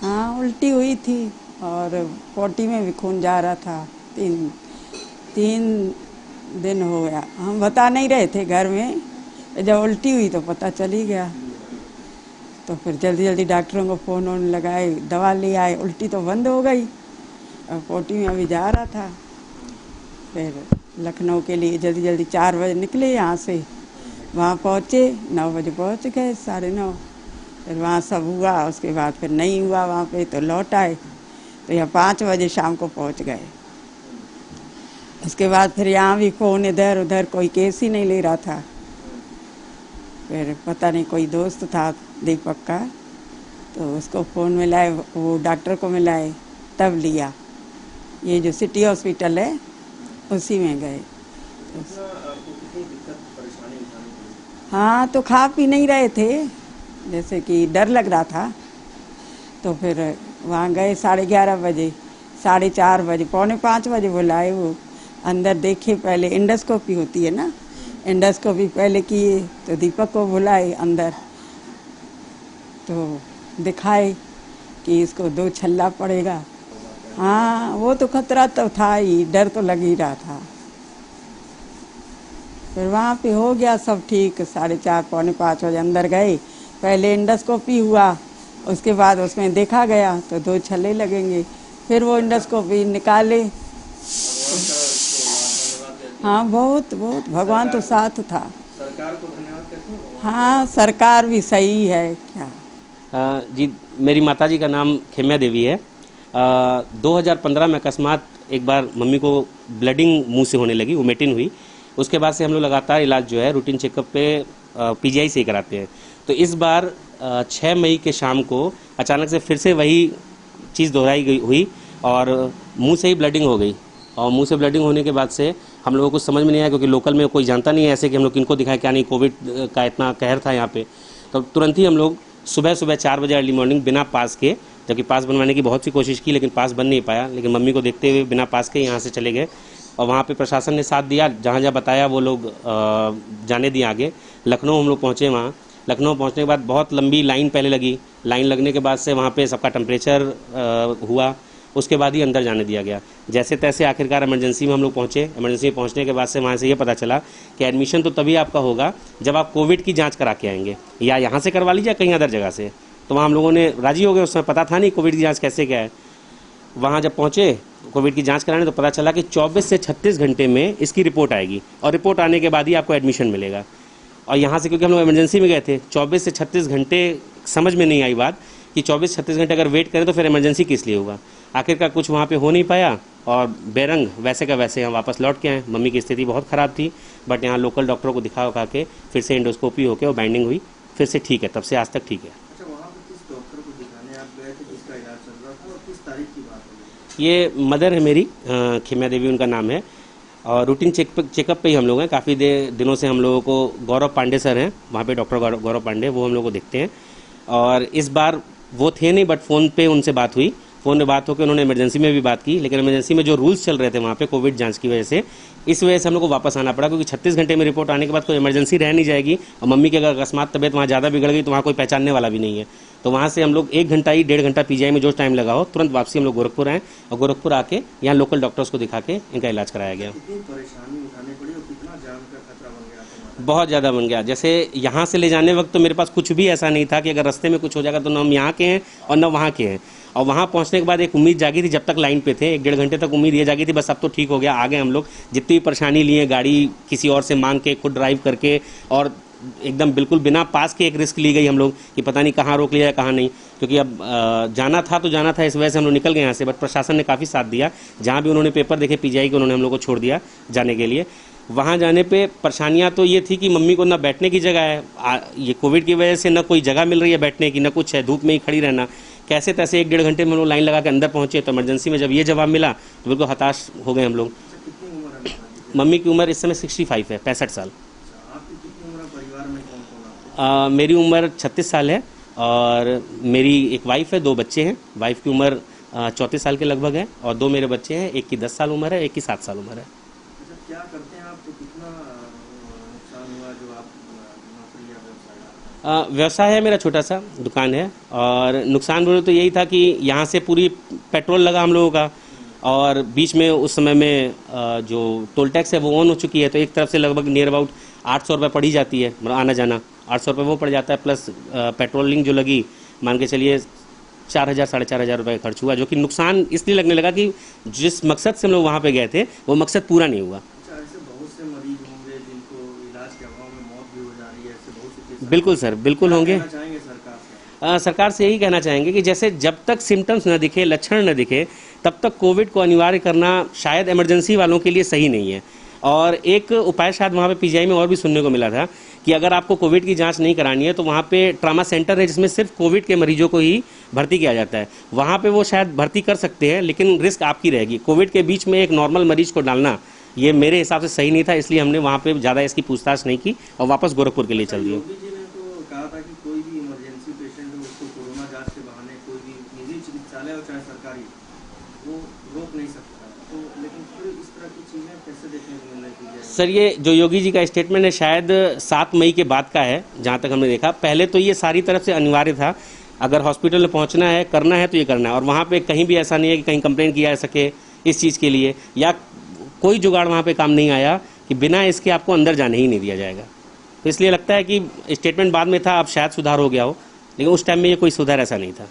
हाँ, उल्टी हुई थी और पोटी में भी खून जा रहा था। तीन तीन दिन हो गया। हम बता नहीं रहे थे घर में, जब उल्टी हुई तो पता चली गया। तो फिर जल्दी जल्दी डॉक्टरों को फ़ोन वोन लगाए, दवा ले आए। उल्टी तो बंद हो गई और पोटी में अभी जा रहा था। फिर लखनऊ के लिए जल्दी जल्दी 4 बजे निकले यहाँ से। वहाँ पहुँचे, 9 बजे पहुँच गए, 9:30। फिर वहाँ सब हुआ, उसके बाद फिर नहीं हुआ वहाँ पे, तो लौट आए। तो यहाँ 5 बजे शाम को पहुँच गए। उसके बाद फिर यहाँ भी फ़ोन इधर उधर, कोई केस ही नहीं ले रहा था। फिर पता नहीं कोई दोस्त था दीपक का, तो उसको फ़ोन मिलाए, वो डॉक्टर को मिलाए, तब लिया। ये जो सिटी हॉस्पिटल है उसी में गए। हाँ, तो खा पी नहीं रहे थे, जैसे कि डर लग रहा था। तो फिर वहाँ गए 11:30 बजे, 4:30 बजे, 4:45 बजे बुलाए। वो अंदर देखे, पहले इंडोस्कोपी होती है ना, इंडोस्कोपी पहले किए। तो दीपक को बुलाए अंदर, तो दिखाए कि इसको 2 छल्ला पड़ेगा। हाँ, वो तो खतरा तो था ही, डर तो लग ही रहा था। फिर वहाँ पे हो गया सब ठीक। 4:30 4:45 बजे अंदर गए। पहले इंडोस्कोपी हुआ, उसके बाद उसमें देखा गया तो 2 छल्ले लगेंगे। फिर वो इंडोस्कोपी निकाले। हाँ, बहुत बहुत भगवान तो साथ था। सरकार को धन्यवाद कहते हैं। हाँ, सरकार भी सही है क्या। जी, मेरी माताजी का नाम खेम्या देवी है। 2015 में अकस्मात एक बार मम्मी को ब्लडिंग मुंह से होने लगी, वोमिटिंग हुई। उसके बाद से हम लोग लगातार इलाज जो है रूटीन चेकअप पे पीजीआई से ही कराते हैं। तो इस बार 6 मई के शाम को अचानक से फिर से वही चीज़ दोहराई गई हुई और मुंह से ही ब्लडिंग हो गई। और मुंह से ब्लडिंग होने के बाद से हम लोगों को समझ में नहीं आया, क्योंकि लोकल में कोई जानता नहीं है ऐसे कि हम लोग किनको दिखाएं क्या नहीं। कोविड का इतना कहर था यहाँ पे। तो तुरंत ही हम लोग सुबह 4 बजे अर्ली मॉर्निंग बिना पास के, जबकि पास बनवाने की बहुत सी कोशिश की लेकिन पास बन नहीं पाया, लेकिन मम्मी को देखते हुए बिना पास के यहाँ से चले गए। और वहाँ पे प्रशासन ने साथ दिया, जहाँ जहाँ बताया वो लोग जाने दिए आगे। लखनऊ हम लोग पहुँचे। वहाँ लखनऊ पहुँचने के बाद बहुत लंबी लाइन पहले लगी। लाइन लगने के बाद से वहाँ पे सबका टेम्परेचर हुआ, उसके बाद ही अंदर जाने दिया गया। जैसे तैसे आखिरकार इमरजेंसी में हम लोग पहुँचे। इमरजेंसी में पहुँचने के बाद से वहाँ से ये पता चला कि एडमिशन तो तभी आपका होगा जब आप कोविड की जाँच करा के आएंगे, या यहाँ से करवा लीजिए कहीं अदर जगह से। तो वहाँ हम लोगों ने राजी हो गए, उस समय पता था नहीं कोविड की जाँच कैसे क्या है। वहाँ जब पहुँचे कोविड की जांच कराने तो पता चला कि 24 से 36 घंटे में इसकी रिपोर्ट आएगी और रिपोर्ट आने के बाद ही आपको एडमिशन मिलेगा। और यहाँ से क्योंकि हम लोग इमरजेंसी में गए थे, 24 से 36 घंटे समझ में नहीं आई बात कि 24-36 घंटे अगर वेट करें तो फिर इमरजेंसी किस लिए होगा। आखिरकार कुछ वहाँ पे हो नहीं पाया और बेरंग वैसे का वैसे हम वापस लौट के आए। मम्मी की स्थिति बहुत ख़राब थी, बट यहाँ लोकल डॉक्टरों को दिखा उखा के फिर से इंडोस्कोपी होकर और बाइंडिंग हुई, फिर से ठीक है, तब से आज तक ठीक है। ये मदर है मेरी, खेम्या देवी उनका नाम है। और रूटीन चेकअप पे ही हम लोग हैं। काफ़ी दिनों से हम लोगों को गौरव पांडे सर हैं वहाँ पे, डॉक्टर गौरव पांडे, वो हम लोग को देखते हैं। और इस बार वो थे नहीं, बट फ़ोन पे उनसे बात हुई। फ़ोन में बात होकर उन्होंने इमरजेंसी में भी बात की, लेकिन इमरजेंसी में जो रूल्स चल रहे थे वहाँ पे कोविड जांच की वजह से, इस वजह से हम लोग को वापस आना पड़ा, क्योंकि 36 घंटे में रिपोर्ट आने के बाद कोई इमरजेंसी रह नहीं जाएगी। और मम्मी की अगर अकस्मात तबियत वहाँ ज़्यादा बिगड़ गई तो वहाँ कोई पहचानने वाला भी नहीं है। तो वहाँ से हम लोग 1 घंटा ही 1.5 घंटा पीजीआई में जो टाइम लगा हो, तुरंत वापसी हम लोग गोरखपुर आए और गोरखपुर आके यहाँ लोकल डॉक्टर्स को दिखा के इनका इलाज कराया गया। बहुत ज़्यादा बन गया। जैसे यहाँ से ले जाने वक्त तो मेरे पास कुछ भी ऐसा नहीं था कि अगर रास्ते में कुछ हो जाएगा तो ना हम यहाँ के हैं और ना वहाँ के हैं। और वहाँ पहुँचने के बाद एक उम्मीद जागी थी, जब तक लाइन पे थे 1-1.5 घंटे तक उम्मीद ये जागी थी बस अब तो ठीक हो गया, आ गए हम लोग। जितनी भी परेशानी लिए, गाड़ी किसी और से मांग के, खुद ड्राइव करके, और एकदम बिल्कुल बिना पास के एक रिस्क ली गई हम लोग कि पता नहीं कहाँ रोक लिया है कहाँ नहीं, क्योंकि अब जाना था तो जाना था, इस वजह से हम लोग निकल गए यहाँ से। बट प्रशासन ने काफ़ी साथ दिया, जहाँ भी उन्होंने पेपर देखे पीजीआई के, उन्होंने हम लोग को छोड़ दिया जाने के लिए। वहाँ जाने पे परेशानियाँ तो ये थी कि मम्मी को ना बैठने की जगह है, ये कोविड की वजह से ना कोई जगह मिल रही है बैठने की, ना कुछ है, धूप में ही खड़ी रहना। कैसे तैसे 1-1.5 घंटे में हम लोग लाइन लगा के अंदर पहुँचे। तो इमरजेंसी में जब ये जवाब मिला तो बिल्कुल हताश हो गए हम लोग। मम्मी की उम्र इस समय 65 है, 65 साल। मेरी उम्र 36 साल है और मेरी एक वाइफ है, 2 बच्चे हैं। वाइफ की उम्र 34 साल के लगभग है और 2 मेरे बच्चे हैं, एक की 10 साल उम्र है, एक की 7 साल उम्र है। क्या करते हैं आप, तो कितना नुकसान हुआ जो आप नौकरी या व्यवसाय? व्यवसाय है मेरा, छोटा सा दुकान है। और नुकसान बोले तो यही था कि यहाँ से पूरी पेट्रोल लगा हम लोगों का, और बीच में उस समय में जो टोल टैक्स है वो ऑन हो चुकी है, तो एक तरफ से लगभग नियर अबाउट 800 रुपये पड़ ही जाती है, मतलब आना जाना 800 रुपये वो पड़ जाता है, प्लस पेट्रोलिंग जो लगी मान के चलिए 4,000 साढ़े 4,000 रुपये खर्च हुआ, जो कि नुकसान इसलिए लगने लगा कि जिस मकसद से हम लोग वहाँ पे गए थे वो मकसद पूरा नहीं हुआ। अच्छा, ऐसे बहुत से मरीज होंगे जिनको इलाज के अभाव में मौत भी हो जा रही है, ऐसे बहुत सी केस बिल्कुल सर, बिल्कुल होंगे। कहना चाहेंगे सरकार से? सरकार से यही कहना चाहेंगे कि जैसे जब तक सिम्टम्स न दिखे, लक्षण न दिखे, तब तक कोविड को अनिवार्य करना शायद इमरजेंसी वालों के लिए सही नहीं है। और एक उपाय शायद वहाँ पे पीजीआई में और भी सुनने को मिला था कि अगर आपको कोविड की जांच नहीं करानी है तो वहाँ पे ट्रामा सेंटर है जिसमें सिर्फ कोविड के मरीजों को ही भर्ती किया जाता है, वहाँ पे वो शायद भर्ती कर सकते हैं, लेकिन रिस्क आपकी रहेगी। कोविड के बीच में एक नॉर्मल मरीज को डालना ये मेरे हिसाब से सही नहीं था, इसलिए हमने वहाँ पे ज़्यादा इसकी पूछताछ नहीं की और वापस गोरखपुर के लिए चल दिए। योगी जी ने तो कहा था कि कोई भी इमरजेंसी पेशेंट हो उसको कोरोना जांच के बहाने कोई भी निजी चिकित्सालय हो चाहे सरकारी, वो रोक नहीं सकता, तो लेकिन फिर इस तरह की चीज़ें कैसे देखने को मिल रही है? सर, ये जो योगी जी का स्टेटमेंट है शायद 7 मई के बाद का है, जहाँ तक हमने देखा। पहले तो ये सारी तरफ से अनिवार्य था, अगर हॉस्पिटल में पहुँचना है, करना है तो ये करना है, और वहाँ पे कहीं भी ऐसा नहीं है कि कहीं कंप्लेंट किया जा सके इस चीज़ के लिए, या कोई जुगाड़ वहाँ पे काम नहीं आया कि बिना इसके आपको अंदर जाने ही नहीं दिया जाएगा। तो इसलिए लगता है कि स्टेटमेंट बाद में था, अब शायद सुधार हो गया हो, लेकिन उस टाइम में ये कोई सुधार ऐसा नहीं था।